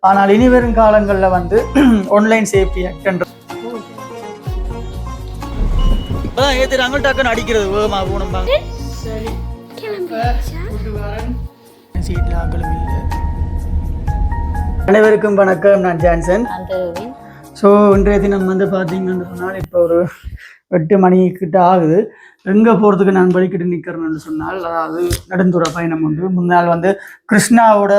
ஆனால் இனி வரும் காலங்களில் வந்து ஆன்லைன் சேஃப்டி ஆக்ட் ஏற்றுறாங்க டக்குன்னு அடிக்கிறது வேகமாக போகணும்பாங்க. சீட்டில் ஆக்களும் இல்லை. அனைவருக்கும் வணக்கம், நான் ஜான்சன். ஸோ இன்றைய தினம் வந்து பார்த்தீங்கன்னு சொன்னால் இப்போ ஒரு 8 மணிக்கிட்ட ஆகுது. எங்கே போகிறதுக்கு நான் வழிக்கிட்டு நிற்கிறேன்னு சொன்னால், அதாவது நெடுந்துற பயணம் உண்டு. முன்னாள் வந்து கிருஷ்ணாவோட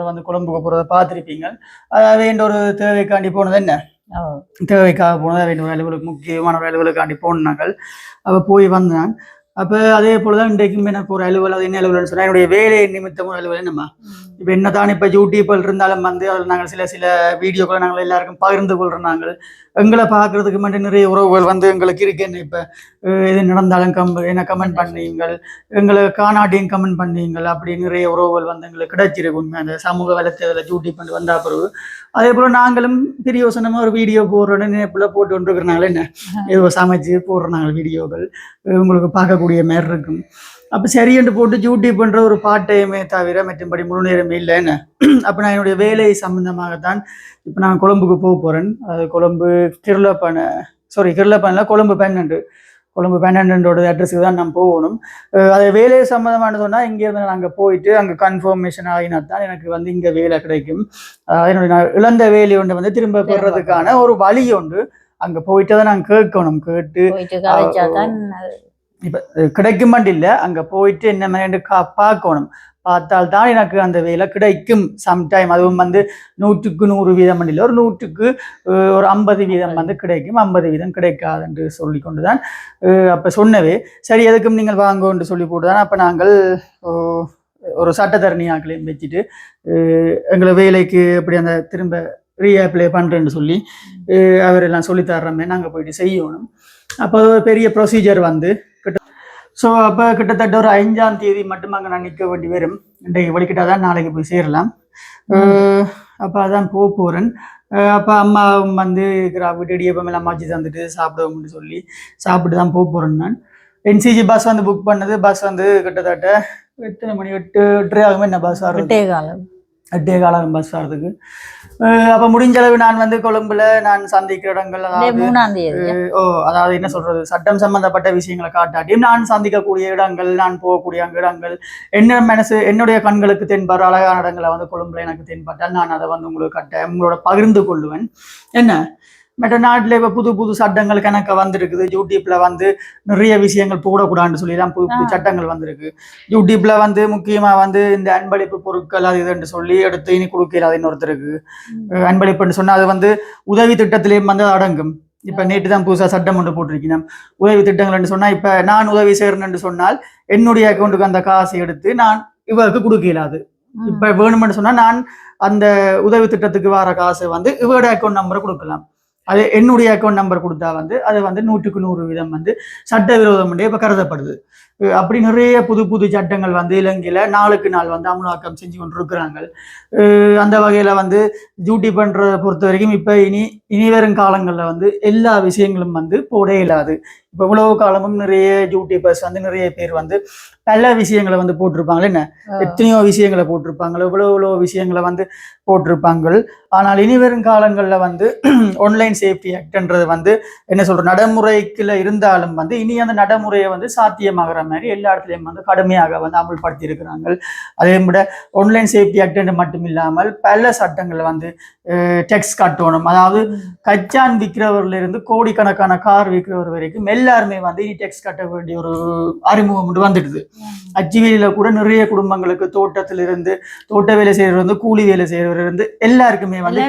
வந்து கொழும்புக்கு போகிறத பார்த்துருப்பீங்க. அதாவது என்ற ஒரு தேவைக்காண்டி போனது, என்ன தேவைக்காக போனது, வேண்டிய வேலைகளுக்கு முக்கியமான வேலைகளுக்காண்டி போனாங்கள். அப்போ போய் வந்தான். அப்போ அதே போல் தான் இன்றைக்கும் எனக்கு ஒரு அலுவல், அது என்ன அலுவல்னு சொன்னால் என்னுடைய வேலை நிமித்தமும் அலுவல். என்னம்மா இப்போ என்ன தான் இப்போ யூடியூப்பில் இருந்தாலும் வந்து அதில் நாங்கள் சில வீடியோக்களை நாங்கள் எல்லாருக்கும் பகிர்ந்து கொள்கிறோம். நாங்கள் எங்களை பார்க்குறதுக்கு மட்டும் நிறைய உறவுகள் வந்து எங்களுக்கு இருக்கு. என்ன இப்போ எது நடந்தாலும் என்ன கமெண்ட் பண்ணுவீங்கள், எங்களை காணாட்டியும் கமெண்ட் பண்ணுவீங்கள், அப்படி நிறைய உறவுகள் வந்து எங்களுக்கு கிடைச்சிருக்கும் அந்த சமூக வலைத்தளத்தில் யூடியூப் பண்ணி வந்த பிறகு. அதே போல் நாங்களும் பிரியோசனமாக ஒரு வீடியோ போடுறோன்னு நினைப்பில் போட்டு கொண்டிருக்கிறனால என்ன ஏதோ சமைச்சு போடுறோம் நாங்கள் வீடியோக்கள் உங்களுக்கு பார்க்கக்கூடிய மாதிரி இருக்கும். அப்போ சரியென்று போட்டு யூடியூப் பண்ணுற ஒரு பாட்டையுமே தவிர மற்றும்படி முழு நேரமே இல்லை. என்ன அப்போ நான் என்னுடைய வேலை சம்மந்தமாகத்தான் இப்போ நான் கொழும்புக்கு போக போகிறேன். அது கொழும்பு கிருளப்பனில் கொழும்பு 12 அட்ரஸுக்கு தான் நான் போகணும். அது வேலை சம்மந்தமானு சொன்னால் இங்கேருந்து நான் அங்கே போயிட்டு அங்கே கன்ஃபர்மேஷன் ஆகினா தான் எனக்கு வந்து இங்கே வேலை கிடைக்கும். என்னுடைய நான் இழந்த வேலை ஒன்று வந்து திரும்ப பெறுறதுக்கான ஒரு வழி உண்டு. அங்கே போயிட்டு தான் நான் கேட்கணும். கேட்டு இப்போ கிடைக்குமாண்டு இல்லை, அங்கே போயிட்டு என்ன மாதிரி பார்க்கணும். பார்த்தால்தான் எனக்கு அந்த வேலை கிடைக்கும். சம்டைம் அதுவும் வந்து 100க்கு 100% இல்லை, ஒரு 100க்கு ஒரு 50% வந்து கிடைக்கும், 50% கிடைக்காது என்று சொல்லி கொண்டு தான் அப்போ சொன்னவே. சரி, எதுக்கும் நீங்கள் வாங்கன்னு சொல்லி போட்டு தான் அப்போ நாங்கள் ஒரு சட்டத்தரணியாக்களையும் வச்சுட்டு எங்களை வேலைக்கு எப்படி அந்த திரும்ப ரீஅப்ளை பண்ணுறேன்னு சொல்லி அவரெல்லாம் சொல்லித்தர்றமே நாங்கள் போயிட்டு செய்யணும். அப்போ ஒரு பெரிய ப்ரொசீஜர் வந்து ஸோ அப்போ கிட்டத்தட்ட ஒரு 5ஆம் தேதி மட்டும் அங்கே நான் நிற்க வேண்டி வரும். இன்றைக்கு வலிக்கிட்டா தான் நாளைக்கு போய் சேரலாம். அப்போ அதான் போகிறேன். அப்போ அம்மா வந்து வீட்டு இடியப்பம் எல்லாம் மாற்றி தந்துட்டு சாப்பிடுவோம்னு சொல்லி சாப்பிட்டு தான் போகிறேன். நான் என்சிஜி பஸ் வந்து புக் பண்ணது. பஸ் வந்து கிட்டத்தட்ட எத்தனை மணி 8:30 ஆகுமே என்ன பஸ் வர்றது, 8 காலம் பஸ் வர்றதுக்கு. அப்போ முடிஞ்ச அளவு நான் வந்து கொழும்புல நான் சந்திக்கிற இடங்கள், அதாவது என்ன சொல்றது, சட்டம் சம்பந்தப்பட்ட விஷயங்களை காட்டாட்டியும் நான் சந்திக்கக்கூடிய இடங்கள், நான் போகக்கூடிய இடங்கள், என்னுடைய கண்களுக்கு தென்படுற அழகான இடங்களை வந்து கொழும்புல எனக்கு தென்பட்டால் நான் அதை வந்து உங்களுக்கு உங்களோட பகிர்ந்து கொள்ளுவேன். என்ன மற்ற நாட்டில் இப்போ புது சட்டங்கள் கணக்க வந்திருக்குது. யூடியூப்ல வந்து நிறைய விஷயங்கள் போடக்கூடாதுன்னு சொல்லிலாம் புது சட்டங்கள் வந்திருக்கு. யூடியூப்ல வந்து முக்கியமா வந்து இந்த அன்பளிப்பு பொருட்கள் அது இதுன்னு சொல்லி எடுத்து இனி கொடுக்கல இன்னொருத்தருக்கு. அன்பளிப்புன்னு சொன்னா அது வந்து உதவி திட்டத்திலேயும் வந்து அடங்கும். இப்ப நேற்று தான் புதுசா சட்டம் ஒன்று போட்டிருக்கேன். உதவி திட்டங்கள்னு சொன்னா இப்ப நான் உதவி செய்யறேன்னு சொன்னால் என்னுடைய அக்கௌண்ட்டுக்கு அந்த காசை எடுத்து நான் இவருக்கு கொடுக்கலாது. இப்ப வேணும்னு சொன்னா நான் அந்த உதவி திட்டத்துக்கு வர காசை வந்து இவரோட அக்கௌண்ட் நம்பரை கொடுக்கலாம். அது என்னுடைய அக்கௌண்ட் நம்பர் கொடுத்தா வந்து அது வந்து 100க்கு 100% வந்து சட்டவிரோதம் இப்ப கருதப்படுது. அப்படி நிறைய புது சட்டங்கள் வந்து இலங்கையில நாளுக்கு நாள் வந்து அமலாக்கம் செஞ்சு கொண்டு இருக்கிறாங்க. அந்த வகையில வந்து டியூட்டி பண்றதை பொறுத்த வரைக்கும் இப்ப இனி வரும் காலங்கள்ல வந்து எல்லா விஷயங்களும் வந்து போட இயலாது. இப்போ இவ்வளவு காலமும் நிறைய யூடியூபர்ஸ் வந்து நிறைய பேர் வந்து பல விஷயங்களை வந்து போட்டிருப்பாங்க. என்ன எத்தனையோ விஷயங்களை போட்டிருப்பாங்க, இவ்வளோ விஷயங்களை வந்து போட்டிருப்பாங்க. ஆனால் இனி வரும் காலங்களில் வந்து ஆன்லைன் சேஃப்டி ஆக்ட்ன்றது வந்து என்ன சொல்ற நடைமுறைக்குள்ள இருந்தாலும் வந்து இனி அந்த நடைமுறையை வந்து சாத்தியமாகிற மாதிரி எல்லா இடத்துலையும் வந்து கடுமையாக வந்து அமல்படுத்தி இருக்கிறாங்க. அதே விட ஆன்லைன் சேஃப்டி ஆக்ட் மட்டும் இல்லாமல் பல சட்டங்களை வந்து டெக்ஸ் கட்டணும். அதாவது கச்சான் விற்கிறவர்ல இருந்து கோடிக்கணக்கான கார் விற்கிறவர் வரைக்கும் எல்லாருமே வந்து இனி டெக்ஸ் கட்ட வேண்டிய ஒரு அறிமுகம் வந்துடுது. அச்சுவேலியில கூட நிறைய குடும்பங்களுக்கு தோட்ட வேலை செய்யறவர் வந்து கூலி வேலை செய்யறவர் இருந்து எல்லாருக்குமே வந்து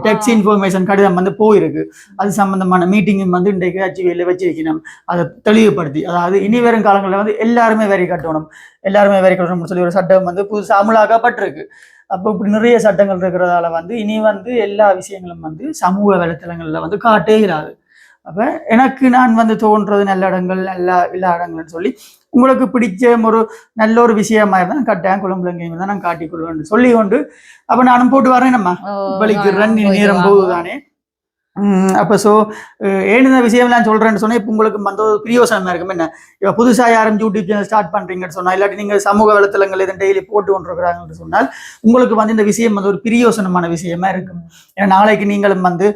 டெக்ஸ் இன்ஃபர்மேஷன் கடிதம் வந்து போயிருக்கு. அது சம்பந்தமான மீட்டிங்கும் வந்து இன்றைக்கு அச்சுவேலியில வச்சிருக்கணும். அதை தெளிவுபடுத்தி, அதாவது இனி வரும் காலங்களில் வந்து எல்லாருமே வரி கட்டணும்னு சொல்லி ஒரு சட்டம் வந்து புதுசாக அமலாக்கப்பட்டிருக்கு. அப்போ இப்படி நிறைய சட்டங்கள் இருக்கிறதால வந்து இனி வந்து எல்லா விஷயங்களும் வந்து சமூக வலைத்தளங்கள்ல வந்து காட்டே இராது. அப்போ எனக்கு நான் வந்து தோன்றது நல்ல இடங்கள் எல்லா இடங்கள்னு சொல்லி உங்களுக்கு பிடிச்ச ஒரு நல்ல ஒரு விஷயமா இருந்தால் கட்டாயம் குழம்புலங்கையும் தான் நான் காட்டிக்கொள்வேன் சொல்லி கொண்டு அப்போ நானும் போட்டு வரேன். நம்ம வலிக்கிறேன் நேரம் போகுது தானே. அப்போ ஸோ ஏன் இந்த விஷயம் நான் சொல்கிறேன்னு சொன்னால் இப்போ உங்களுக்கு வந்து ஒரு பிரியோசனமாக இருக்கும் என்ன இப்போ புதுசாக யாரும் யூடியூப் சேனல் ஸ்டார்ட் பண்ணுறீங்கன்னு சொன்னால் இல்லாட்டி நீங்கள் சமூக வலைத்தளங்கள் இதை டெய்லி போட்டு கொண்டிருக்கிறாங்கன்னு சொன்னால் உங்களுக்கு வந்து இந்த விஷயம் வந்து ஒரு பிரியோசனமான விஷயமா இருக்கும். ஏன்னா நாளைக்கு நீங்களும் வந்து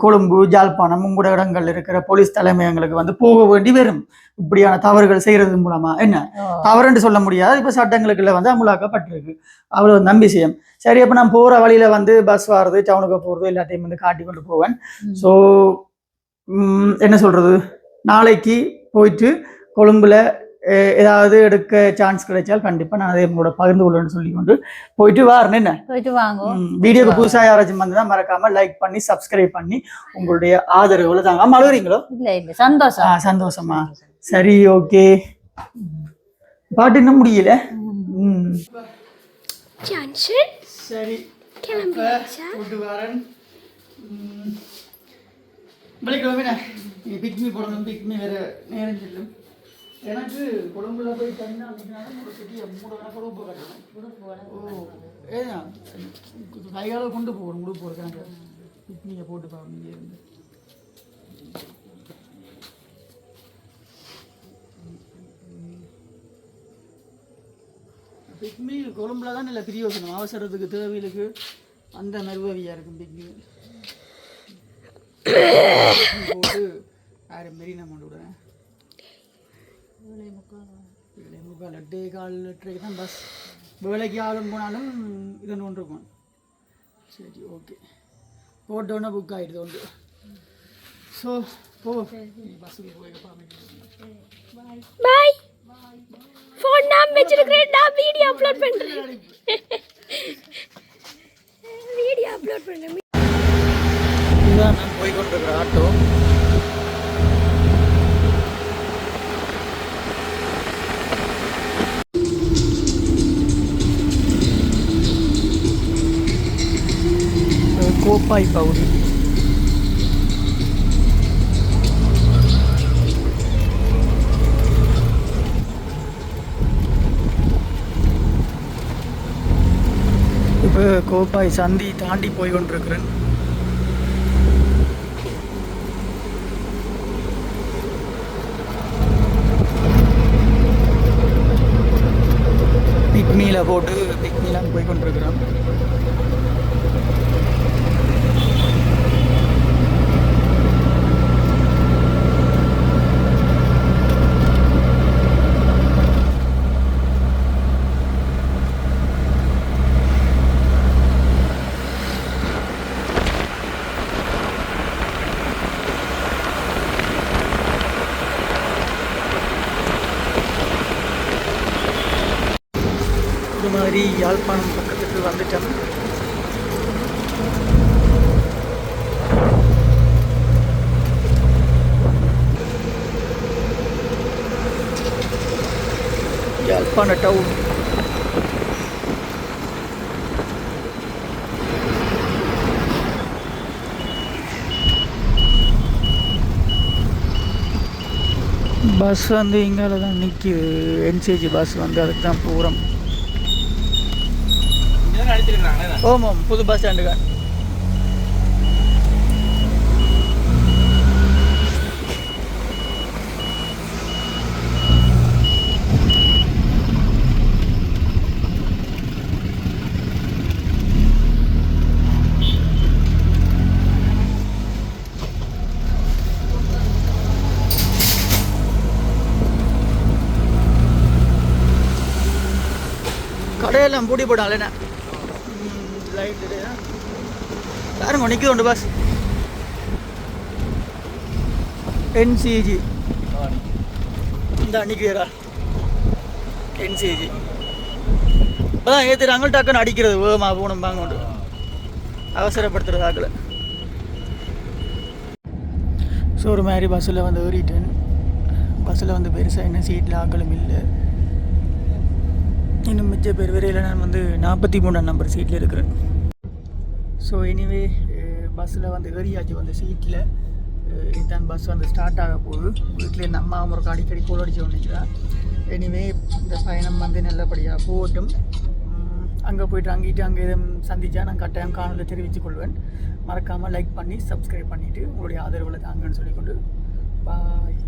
கொழும்பு ஜாழ்ப்பாணம் உங்களோட இடங்கள் இருக்கிற போலீஸ் தலைமையங்களுக்கு வந்து போக வேண்டி வரும் இப்படியான தவறுகள் செய்கிறது மூலமா. என்ன தவறுன்னு சொல்ல முடியாது, இப்போ சட்டங்களுக்குள்ள வந்து அமுலாக்கப்பட்டிருக்கு, அவ்வளோ நம்பி விஷயம். சரி, அப்போ நான் போகிற வழியில் வந்து பஸ் வர்றது டவுனுக்கு போகிறது எல்லாத்தையும் வந்து காட்டி கொண்டு போவேன். ஸோ என்ன சொல்கிறது, நாளைக்கு போயிட்டு கொழும்புல ஏதாவது எடுக்க சான்ஸ் கிடைச்சால் கண்டிப்பாக நான் அதை உங்களோட பகிர்ந்து கொள்ளுன்னு சொல்லி கொண்டு போயிட்டு வாரேன். என்ன போயிட்டு வாங்க. வீடியோக்கு புதுசாக யாராச்சும் வந்து தான் மறக்காமல் லைக் பண்ணி சப்ஸ்கிரைப் பண்ணி உங்களுடைய ஆதரவுல தாங்க. அம்மா அழுகுறீங்களோ? இல்லை இல்லை, சந்தோஷம். சந்தோஷமா? சரி, ஓகே. பாட்டு இன்னும் முடியல. சரி, போட்டு வரேன். வெள்ளிக்கிழமை பிக்மி போடணும், பிக்மி வேற நேரம் செல்லும். எனக்கு கொழும்புல போய் தண்ணா ஒரு பெரிய 3 கொழும்பு கட்டணும். ஓ ஏன் கையால கொண்டு போகணும், முழு போடுறாங்க. பிக்னியை போட்டு பார்க்க இருந்து பிக்மி கொழும்புல தான் இல்லை பிரியோசனம், அவசரத்துக்கு தேவைகளுக்கு அந்த நர்வவியாக இருக்கும். பிக்மி போட்டு யாரும் மாரி நான் கொண்டு விடுறேன். 7:45 8:15 தான் பஸ். வேலைக்கு ஆளும் போனாலும் இது ஒன்று இருக்கும். சரி, ஓகே. போட்டோன்னா புக் ஆகிடுது ஒன்று. ஸோ போ, பஸ்ஸுக்கு போய் பாய். ஃபோன் நான் வெச்சிருக்கேன், நான் வீடியோ அப்லோட் பண்றேன். இதுதான் நான் போய் கொண்டிருக்கிற ஆட்டோ. கோப்பாய் பவுடர். இப்போ கோப்பாய் சந்தி தாண்டி போய் கொண்டிருக்கிறேன். பிக்மியில் போட்டு பிக்மிலாம் போய் கொண்டிருக்கிறோம். இது மாதிரி யாழ்ப்பாணம் பக்கத்துக்கு வந்துட்டோம். யாழ்ப்பாண டவுன். பஸ் வந்து இங்கால தான் நிற்கிது. என்சிஜி பஸ் வந்து அதுக்கு தான் போகிறோம். ஓமாம், புது பஸ் ஸ்டாண்டுக்கா. கடையெல்லாம் பூட்டி போட்டாங்களேண்ணா. லைட் பாருங்க, நிற்குது உண்டு பஸ். என்சிஜி இந்த நிற்கிறா. என்சிஜி இப்போதான் ஏற்றுறாங்க, டக்குன்னு அடிக்கிறது வேகமாக போகணும் பாங்க உண்டு, அவசரப்படுத்துறது ஆக்கல. ஸோ ஒரு மாதிரி பஸ்ஸில் வந்து ஏறிட்டேன். பஸ்ஸில் வந்து பெருசாக என்ன சீட்டில் ஆக்களும் இல்லை. இன்னும் மிச்ச பேர் வரையில் நான் வந்து 43 நம்பர் சீட்டில் இருக்கிறேன். ஸோ எனிவே பஸ்ஸில் வந்து ஏறியாச்சு வந்து சீட்டில். இதுதான் பஸ் வந்து ஸ்டார்ட் ஆக போகுது. வீட்டில் என் அம்மா ஒரு அடிக்கடி கோல் அடிச்சு வந்துச்சுதான். எனிவே இந்த பயணம் வந்து நல்லபடியாக போகட்டும். அங்கே போயிட்டு அங்கே எதுவும் சந்திச்சா நான் கட்டாயம் காணொலி தெரிவித்துக் கொள்வேன். மறக்காமல் லைக் பண்ணி சப்ஸ்கிரைப் பண்ணிவிட்டு உங்களுடைய ஆதரவில் தாங்கன்னு சொல்லிக்கொண்டு பாய்.